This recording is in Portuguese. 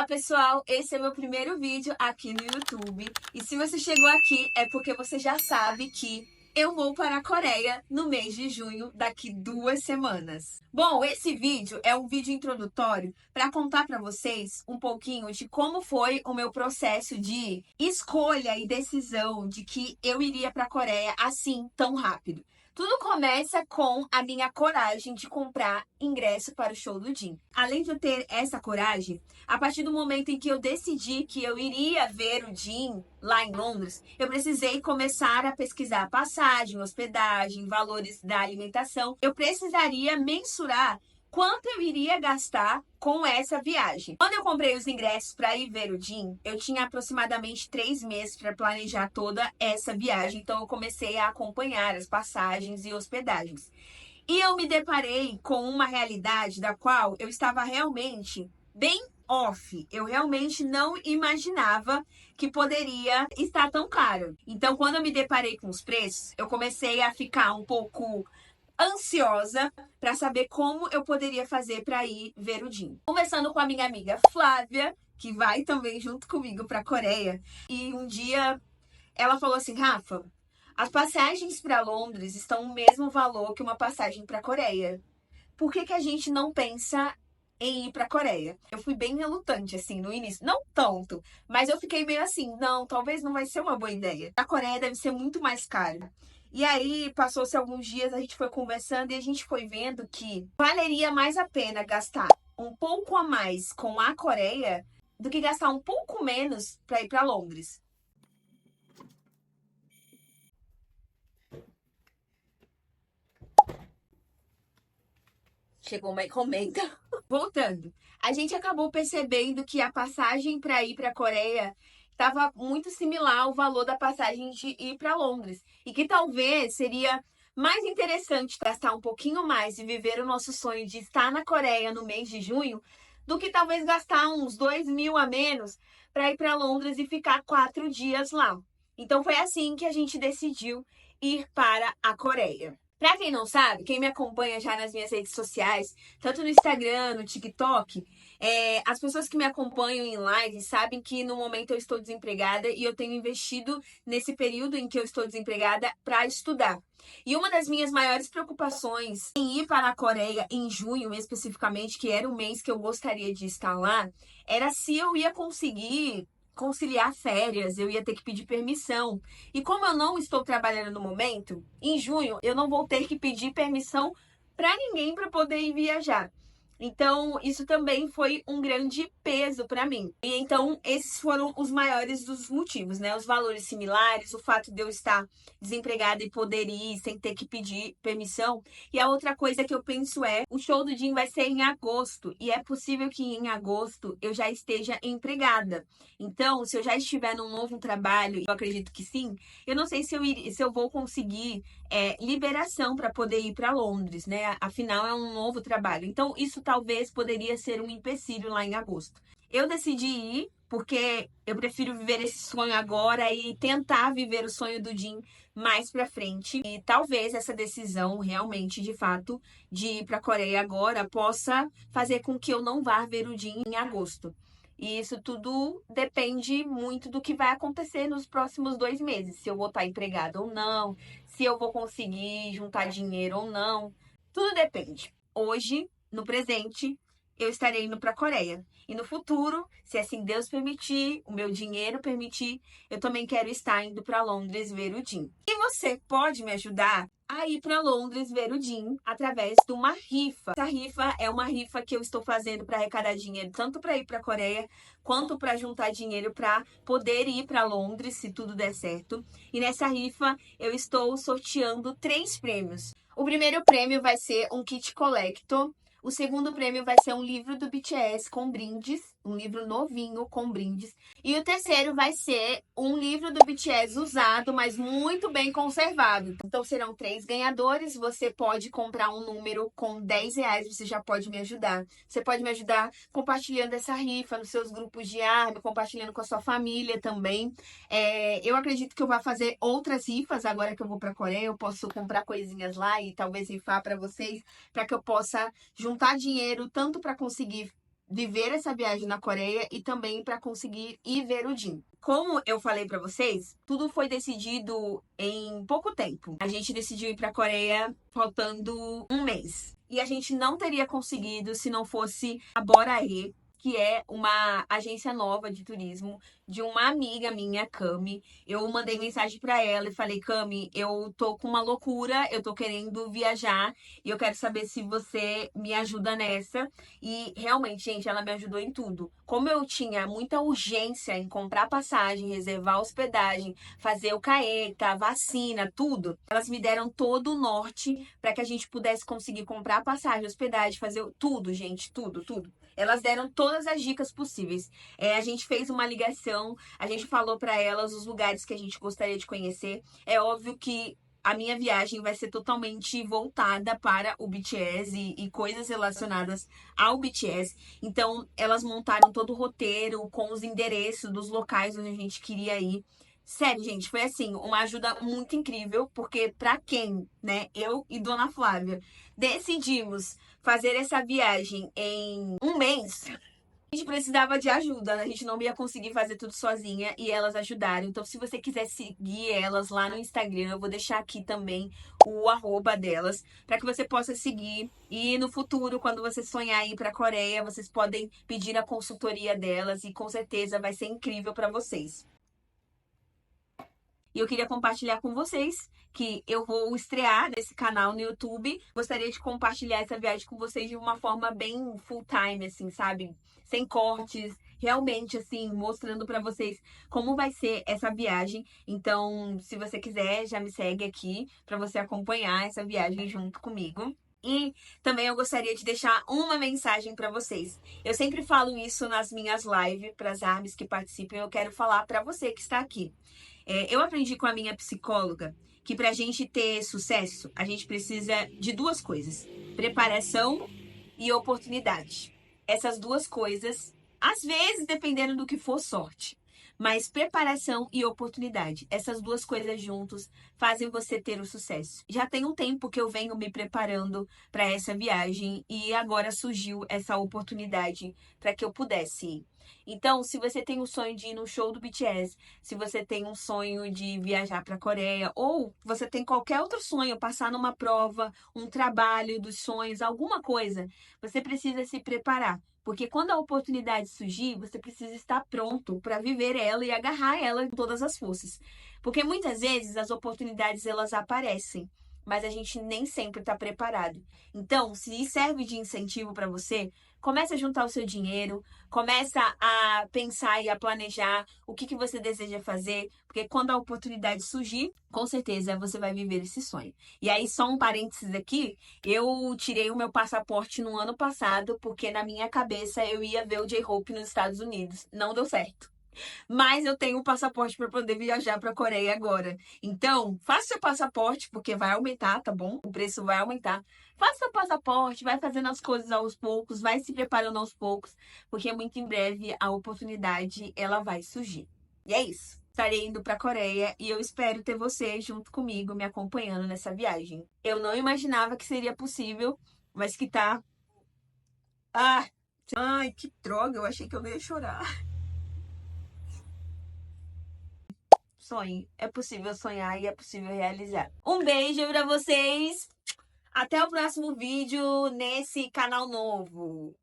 Olá pessoal, esse é meu primeiro vídeo aqui no YouTube e se você chegou aqui é porque você já sabe que eu vou para a Coreia no mês de junho, daqui 2 semanas. Bom, esse vídeo é um vídeo introdutório para contar para vocês um pouquinho de como foi o meu processo de escolha e decisão de que eu iria para a Coreia assim tão rápido. Tudo começa com a minha coragem de comprar ingresso para o show do Jin. Além de eu ter essa coragem, a partir do momento em que eu decidi que eu iria ver o Jin lá em Londres, eu precisei começar a pesquisar passagem, hospedagem, valores da alimentação. Eu precisaria mensurar quanto eu iria gastar com essa viagem. Quando eu comprei os ingressos para ir ver o Jin, eu tinha aproximadamente 3 meses para planejar toda essa viagem. Então eu comecei a acompanhar as passagens e hospedagens. E eu me deparei com uma realidade da qual eu estava realmente bem off. Eu realmente não imaginava que poderia estar tão caro. Então, quando eu me deparei com os preços, eu comecei a ficar um pouco ansiosa para saber como eu poderia fazer para ir ver o Jin. Conversando com a minha amiga Flávia, que vai também junto comigo para a Coreia, e um dia ela falou assim: Rafa, as passagens para Londres estão o mesmo valor que uma passagem para a Coreia. Por que a gente não pensa em ir para a Coreia? Eu fui bem relutante assim no início, não tanto, mas eu fiquei meio assim, não, talvez não vai ser uma boa ideia. A Coreia deve ser muito mais caro. E aí, passou-se alguns dias, a gente foi conversando e a gente foi vendo que valeria mais a pena gastar um pouco a mais com a Coreia do que gastar um pouco menos para ir para Londres. Chegou uma encomenda. Voltando, a gente acabou percebendo que a passagem para ir para a Coreia estava muito similar ao valor da passagem de ir para Londres. E que talvez seria mais interessante gastar um pouquinho mais e viver o nosso sonho de estar na Coreia no mês de junho, do que talvez gastar uns 2.000 a menos para ir para Londres e ficar 4 dias lá. Então foi assim que a gente decidiu ir para a Coreia. Pra quem não sabe, quem me acompanha já nas minhas redes sociais, tanto no Instagram, no TikTok, as pessoas que me acompanham em live sabem que no momento eu estou desempregada e eu tenho investido nesse período em que eu estou desempregada para estudar. E uma das minhas maiores preocupações em ir para a Coreia em junho, especificamente, que era o mês que eu gostaria de estar lá, era se eu ia conseguir conciliar férias, eu ia ter que pedir permissão. E como eu não estou trabalhando no momento, em junho eu não vou ter que pedir permissão para ninguém para poder ir viajar. Então, isso também foi um grande peso para mim. E então, esses foram os maiores dos motivos, né? Os valores similares, o fato de eu estar desempregada e poder ir sem ter que pedir permissão. E a outra coisa que eu penso é, o show do Jin vai ser em agosto. E é possível que em agosto eu já esteja empregada. Então, se eu já estiver num novo trabalho, eu acredito que sim, eu não sei se eu vou conseguir liberação para poder ir para Londres, né? Afinal, é um novo trabalho. Então, isso talvez poderia ser um empecilho lá em agosto. Eu decidi ir porque eu prefiro viver esse sonho agora e tentar viver o sonho do Jin mais pra frente. E talvez essa decisão realmente, de fato, de ir para a Coreia agora possa fazer com que eu não vá ver o Jin em agosto. E isso tudo depende muito do que vai acontecer nos próximos 2 meses. Se eu vou estar empregada ou não, se eu vou conseguir juntar dinheiro ou não. Tudo depende. Hoje, no presente, eu estarei indo para a Coreia. E no futuro, se assim Deus permitir, o meu dinheiro permitir, eu também quero estar indo para Londres ver o Jin. E você pode me ajudar a ir para Londres ver o Jin através de uma rifa. Essa rifa é uma rifa que eu estou fazendo para arrecadar dinheiro tanto para ir para a Coreia quanto para juntar dinheiro para poder ir para Londres, se tudo der certo. E nessa rifa eu estou sorteando 3 prêmios. O primeiro prêmio vai ser um kit collector. O segundo prêmio vai ser um livro do BTS com brindes, um livro novinho com brindes. E o terceiro vai ser um livro do BTS usado, mas muito bem conservado. Então serão 3 ganhadores, você pode comprar um número com R$10, você já pode me ajudar. Você pode me ajudar compartilhando essa rifa nos seus grupos de ARMY, compartilhando com a sua família também. Eu acredito que eu vou fazer outras rifas agora que eu vou para a Coreia. Eu posso comprar coisinhas lá e talvez rifar para vocês, para que eu possa juntar dinheiro tanto para conseguir viver essa viagem na Coreia e também para conseguir ir ver o Jin. Como eu falei para vocês, tudo foi decidido em pouco tempo. A gente decidiu ir para a Coreia faltando um mês. E a gente não teria conseguido se não fosse a Borae, que é uma agência nova de turismo de uma amiga minha, Cami. Eu mandei mensagem para ela e falei: Cami, eu tô com uma loucura, eu tô querendo viajar e eu quero saber se você me ajuda nessa. E realmente, gente, ela me ajudou em tudo. Como eu tinha muita urgência em comprar passagem, reservar hospedagem, fazer o CAETA, vacina, tudo, elas me deram todo o norte para que a gente pudesse conseguir comprar passagem, hospedagem, fazer tudo, gente, tudo, tudo. Elas deram todas as dicas possíveis. A gente fez uma ligação, a gente falou para elas os lugares que a gente gostaria de conhecer. É óbvio que a minha viagem vai ser totalmente voltada para o BTS e coisas relacionadas ao BTS. Então, elas montaram todo o roteiro com os endereços dos locais onde a gente queria ir. Sério, gente, foi assim, uma ajuda muito incrível, porque pra quem, né, eu e Dona Flávia decidimos fazer essa viagem em um mês, a gente precisava de ajuda, né? A gente não ia conseguir fazer tudo sozinha e elas ajudaram. Então, se você quiser seguir elas lá no Instagram, eu vou deixar aqui também o arroba delas, para que você possa seguir. E no futuro, quando você sonhar em ir para a Coreia, vocês podem pedir a consultoria delas e com certeza vai ser incrível para vocês. E eu queria compartilhar com vocês que eu vou estrear nesse canal no YouTube. Gostaria de compartilhar essa viagem com vocês de uma forma bem full time, assim, sabe? Sem cortes, realmente, assim, mostrando pra vocês como vai ser essa viagem. Então, se você quiser, já me segue aqui pra você acompanhar essa viagem junto comigo. E também eu gostaria de deixar uma mensagem para vocês. Eu sempre falo isso nas minhas lives para as ARMYs que participam. Eu quero falar para você que está aqui. Eu aprendi com a minha psicóloga que para a gente ter sucesso, a gente precisa de duas coisas: preparação e oportunidade. Essas duas coisas, às vezes, dependendo do que for, sorte. Mas preparação e oportunidade, essas duas coisas juntos fazem você ter o sucesso. Já tem um tempo que eu venho me preparando para essa viagem e agora surgiu essa oportunidade para que eu pudesse ir. Então, se você tem o sonho de ir no show do BTS, se você tem um sonho de viajar para a Coreia, ou você tem qualquer outro sonho, passar numa prova, um trabalho dos sonhos, alguma coisa, você precisa se preparar. Porque quando a oportunidade surgir, você precisa estar pronto para viver ela e agarrar ela com todas as forças. Porque muitas vezes as oportunidades elas aparecem, mas a gente nem sempre está preparado. Então, se serve de incentivo para você, comece a juntar o seu dinheiro, começa a pensar e a planejar o que você deseja fazer, porque quando a oportunidade surgir, com certeza você vai viver esse sonho. E aí, só um parênteses aqui, eu tirei o meu passaporte no ano passado, porque na minha cabeça eu ia ver o J-Hope nos Estados Unidos. Não deu certo. Mas eu tenho um passaporte para poder viajar para a Coreia agora. Então, faça seu passaporte, porque vai aumentar, tá bom? O preço vai aumentar. Faça seu passaporte, vai fazendo as coisas aos poucos, vai se preparando aos poucos, porque muito em breve a oportunidade ela vai surgir. E é isso. Estarei indo para a Coreia e eu espero ter você junto comigo me acompanhando nessa viagem. Eu não imaginava que seria possível, mas que tá. Ah, ai, que droga, eu achei que eu não ia chorar. Sonhe. É possível sonhar e é possível realizar. Um beijo pra vocês. Até o próximo vídeo nesse canal novo.